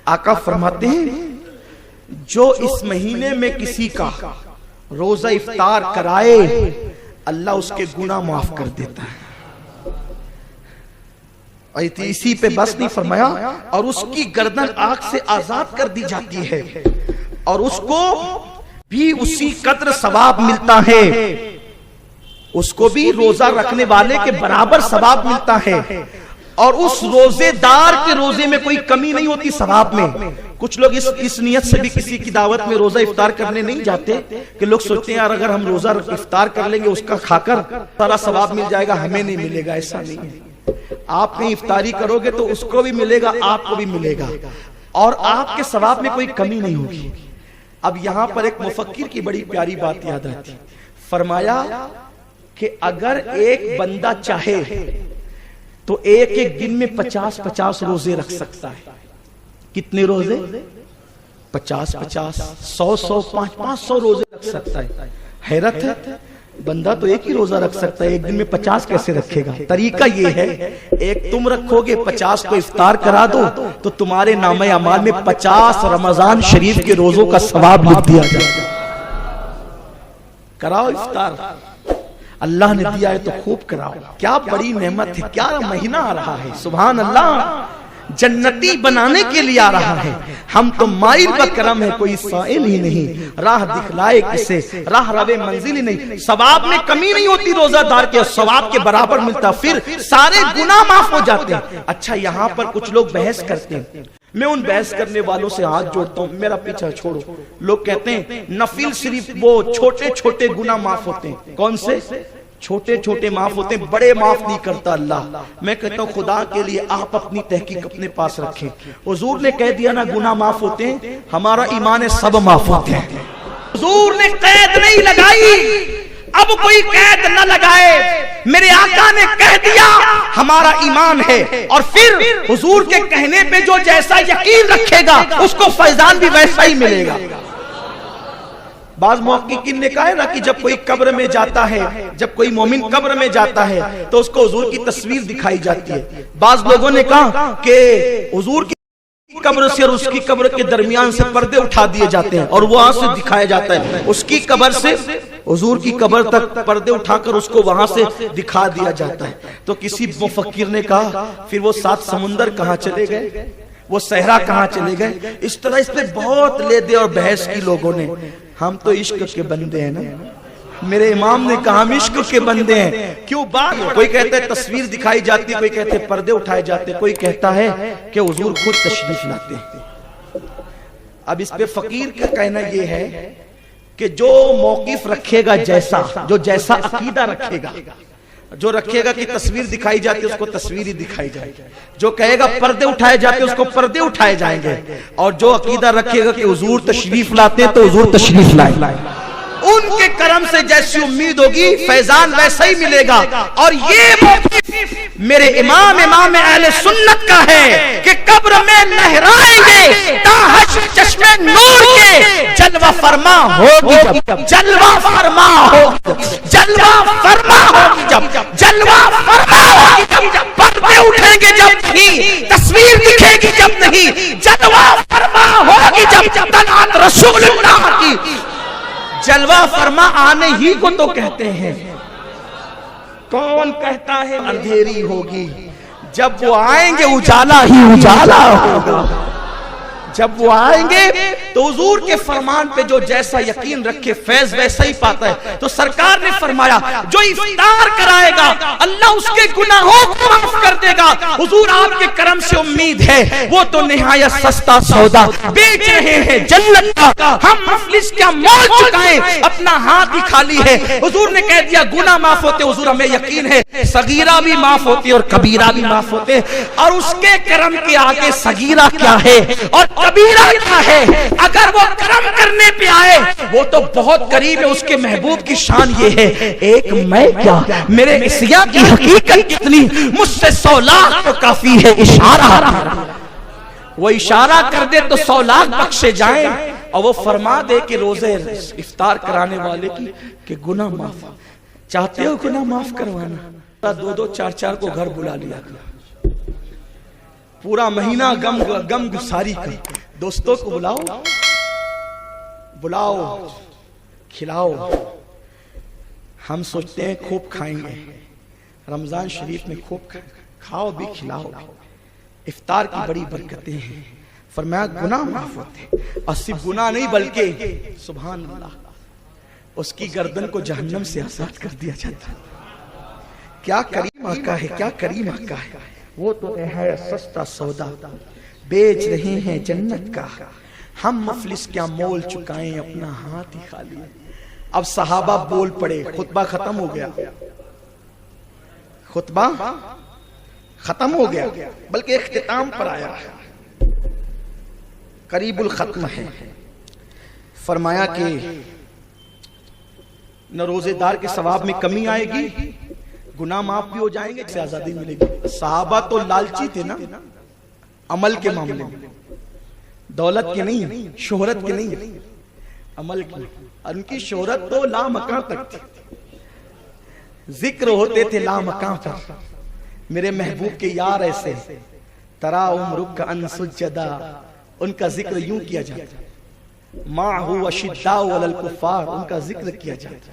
آقا فرماتے ہیں جو اس مہینے میں کسی کا روزہ افطار کرائے اللہ اس کے گناہ معاف کر دیتا ہے. اسی پہ بس نہیں فرمایا اور اس کی گردن آگ سے آزاد کر دی جاتی ہے اور اس کو بھی اسی قدر ثواب ملتا ہے, اس کو بھی روزہ رکھنے والے کے برابر ثواب ملتا ہے اور اس روزے دار کے روزے میں کوئی کمی نہیں ہوتی ثواب میں. کچھ لوگ اس نیت سے بھی کسی کی دعوت میں روزہ افطار کرنے نہیں جاتے کہ لوگ سوچتے ہیں یار اگر ہم روزہ افطار کر لیں گے اس کا کھا کر سارا ثواب مل جائے گا, ہمیں نہیں ملے گا. ایسا نہیں ہے. آپ کہیں افطاری کرو گے تو اس کو بھی ملے گا, آپ کو بھی ملے گا اور آپ کے ثواب میں کوئی کمی نہیں ہوگی. اب یہاں پر ایک مفکر کی بڑی پیاری بات یاد آتی. فرمایا کہ اگر ایک بندہ چاہے تو ایک ایک دن میں 50 روزے رکھ سکتا ہے. کتنے روزے؟ 50 100 500 روزے رکھ سکتا ہے. حیرت ہے, بندہ تو ایک ہی روزہ رکھ سکتا ہے, ایک دن میں 50 کیسے رکھے گا؟ طریقہ یہ ہے ایک تم رکھو گے 50 کو افطار کرا دو تو تمہارے نامہ اعمال میں 50 رمضان شریف کے روزوں کا ثواب لکھ دیا جائے گا. کراؤ افطار, اللہ نے دیا ہے تو خوب کراؤ. کیا بڑی نعمت ہے, کیا مہینہ آ رہا ہے, سبحان اللہ, جنتی بنانے کے لیے آ رہا ہے. ہم تو مائل بکرم ہے, کوئی سائل ہی نہیں, راہ دکھلائے کسے, راہ روے منزل ہی نہیں. ثواب میں کمی نہیں ہوتی روزہ دار کے, ثواب کے برابر ملتا, پھر سارے گناہ معاف ہو جاتے ہیں. اچھا یہاں پر کچھ لوگ بحث کرتے ہیں, میں ان بحث کرنے والوں سے ہاتھ جوڑتا ہوں, میرا پیچھا چھوڑو. لوگ کہتے ہیں نفل صرف وہ چھوٹے چھوٹے گناہ معاف ہوتے ہیں. کون سے چھوٹے چھوٹے معاف ہوتے ہیں, بڑے معاف نہیں کرتا اللہ. میں کہتا ہوں خدا کے لیے آپ اپنی تحقیق اپنے پاس رکھیں. حضور نے کہہ دیا نا گناہ معاف ہوتے ہیں, ہمارا ایمان ہے سب معاف ہوتے ہیں. حضور نے قید نہیں لگائی, اب کوئی قید نہ لگائے, میرے آقا نے کہہ دیا ہمارا ایمان ہے. اور پھر حضور کے کہنے پہ جو جیسا یقین رکھے گا اس کو فیضان بھی ویسا ہی ملے گا. بعض محققین نے کہا ہے نا کہ جب کوئی قبر میں جاتا ہے, جب کوئی مومن قبر میں جاتا ہے تو اس کو حضور کی تصویر دکھائی جاتی ہے. بعض لوگوں نے کہا کہ حضور کی قبر سے اور اس کی قبر کے درمیان سے پردے اٹھا دیے جاتے ہیں اور وہاں سے دکھایا جاتا ہے, اس کی قبر سے حضور کی قبر تک پردے اٹھا کر اس کو وہاں سے دکھا دیا جاتا ہے. تو کسی مفکر نے کہا پھر وہ 7 سمندر کہاں چلے گئے, وہ صحرا کہاں چلے گئے. اس طرح اس پہ بہت لے دے اور بحث کی لوگوں نے. ہم تو عشق کے بندے ہیں نا, میرے امام نے کہا ہم عشق کے بندے ہیں. کیوں بات, کوئی کہتا ہے تصویر دکھائی جاتی ہے, کوئی کہتے ہیں پردے اٹھائے جاتے ہیں, کوئی کہتا ہے کہ حضور خود تشریف لاتے ہیں. اب اس پہ فقیر کا کہنا یہ ہے کہ جو موقف رکھے گا, جو جیسا عقیدہ رکھے گا, جو رکھے گا کہ تصویر دکھائی جاتی ہے اس کو تصویر ہی دکھائی جائے گی, جو کہے گا پردے اٹھائے جاتے ہیں اس کو پردے اٹھائے جائیں گے, اور جو عقیدہ رکھے گا کہ حضور تشریف لاتے ہیں تو حضور تشریف لائے. ان کے کرم سے جیسی امید ہوگی فیضان ویسا ہی ملے گا. اور یہ موقف میرے امام اہل سنت کا ہے کہ قبر میں لہرائیں گے تا حشر چشمے نور کے جلوہ فرما ہوگی, جلوہ فرما ہوگی, جلوہ فرما ہوگی, جلوہ فرما ہوگی, پردے اٹھیں گے جب نہیں, تصویر دکھے گی جب نہیں, جلوہ فرما ہوگی جب طلعت رسول اللہ کی. جلوہ فرما آنے ہی کو تو کہتے ہیں. کون کہتا ہے اندھیری ہوگی, جب وہ آئیں گے اجالا ہی اجالا ہوگا. جب وہ آئیں گے تو حضور کے فرمان پہ جو جیسا یقین رکھے فیض ویسا ہی پاتا ہے. تو سرکار نے فرمایا جو افطار کرائے گا اللہ اس کے گناہوں کو معاف کر دے گا. حضور آپ کے کرم سے امید ہے, وہ تو نہایت سستا سودا بیچ رہے ہیں جنت کا, ہم مفلس کیا مول چکائیں, اپنا ہاتھ ہی خالی ہے. حضور نے کہہ دیا گناہ معاف ہوتے, حضور ہمیں یقین ہے صغیرہ بھی معاف ہوتی اور کبیرہ بھی معاف ہوتے. اور اس کے کرم کے آگے صغیرہ کیا ہے اور کبیرہ کیا ہے؟ اگر وہ کرم کرنے پہ آئے وہ تو بہت قریب ہے. اس کے محبوب کی شان یہ ہے, ایک میں کیا میرے عصیاں کی حقیقت کتنی, مجھ سے 100 لاکھ تو کافی ہے اشارہ. وہ اشارہ کر دے تو 100 لاکھ بخشے جائیں, اور وہ فرما دے کہ روزے افطار کرانے والے کی کہ گناہ معاف. چاہتے ہو گناہ معاف کروانا, 2 4 کو گھر بلا لیا. پورا مہینہ غم گساری کا. دوستوں کو بلاؤ کھلاؤ. ہم سوچتے ہیں خوب کھائیں گے، رمضان شریف میں خوب کھاؤ بھی کھلاؤ. افطار کی بڑی برکتیں ہیں. فرمایا گناہ معاف ہوتے، اور صرف گناہ نہیں بلکہ سبحان اللہ اس کی گردن کو جہنم سے آزاد کر دیا جاتا. کیا کریم آقا ہے، کیا کریم آقا ہے. وہ تو ہے سستا سودا بیچ رہے ہیں جنت کا. ہم مفلس کیا مول چکائیں، اپنا ہاتھ ہی خالی. اب صحابہ بول پڑے، خطبہ ختم ہو گیا، خطبہ ختم ہو گیا، بلکہ اختتام پر آیا، قریب الختم ہے. فرمایا کہ نہ روزے دار کے ثواب میں کمی آئے گی، گناہ معاف بھی ہو جائیں گے، سے آزادی ملے گی. صحابہ تو لالچی تھے نا عمل کے معاملے میں، دولت کے نہیں، شہرت کے نہیں، عمل کی. ان کی شہرت تو لا مکان تک تھی، ذکر ہوتے تھے لا مکان پر. میرے محبوب کے یار ایسے ترا عمرک ان سجدا، ان کا ذکر یوں کیا جاتا. ما هو شداء علی الکفار، ان کا ذکر کیا جاتا.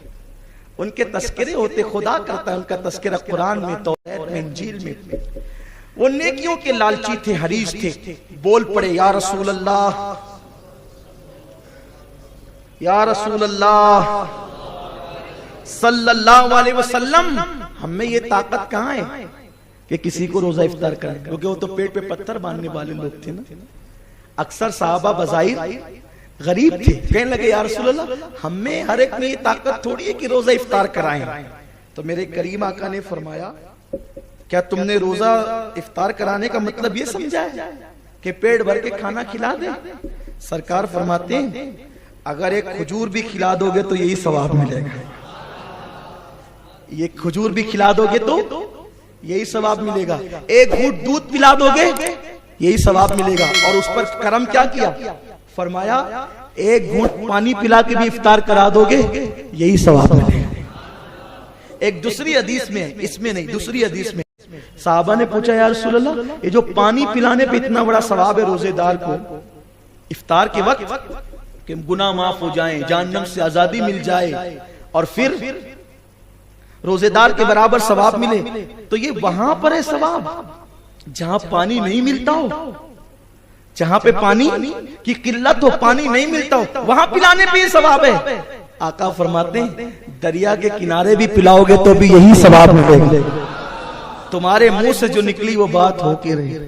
ان کے تذکرے ہوتے، خدا کرتا ہے ان کا تذکرہ قرآن میں، توریت میں، انجیل میں. وہ نیکیوں کے لالچی تھے، حریص تھے. بول پڑے یا رسول اللہ، یا رسول اللہ صلی اللہ علیہ وسلم، ہم میں یہ طاقت کہاں ہے کہ کسی کو روزہ افطار کریں، کیونکہ وہ تو پیٹ پہ پتھر باندھنے والے لوگ تھے نا. اکثر صحابہ بظاہر غریب تھے. کہنے لگے یا رسول اللہ ہم میں ہر ایک میں یہ طاقت تھوڑی ہے کہ روزہ افطار کرائیں. تو میرے کریم آقا نے فرمایا کیا تم نے روزہ افطار کرانے کا مطلب یہ سمجھا ہے کہ پیٹ بھر کے کھانا کھلا دیں؟ سرکار فرماتے ہیں اگر ایک کھجور بھی کھلا دو گے تو یہی ثواب ملے گا. یہ کھجور بھی کھلا دو گے تو یہی ثواب ملے گا. ایک گھونٹ دودھ پلا دو گے یہی ثواب ملے گا. اور اس پر کرم کیا کیا؟ فرمایا ایک گھونٹ پانی پلا کے بھی افطار کرا دو گے یہی ثواب ملے گا. ایک دوسری حدیث میں، اس میں نہیں، دوسری حدیث میں صحابہ نے پوچھا یا رسول اللہ یہ جو پانی پلانے پہ اتنا بڑا ثواب ہے روزے دار کو افطار کے وقت کہ گناہ معاف ہو جائیں، جہنم سے آزادی مل جائے اور پھر روزے دار کے برابر ثواب ملے، تو یہ وہاں پر ہے ثواب جہاں پانی نہیں ملتا ہو، جہاں پہ پانی کی قلت ہو، پانی نہیں ملتا ہو، وہاں پلانے پہ یہ ثواب ہے. آقا فرماتے ہیں دریا کے کنارے بھی پلاؤ گے تو بھی یہی ثواب ملے گا. تمہارے منہ سے جو نکلی وہ بات ہو کے رہی.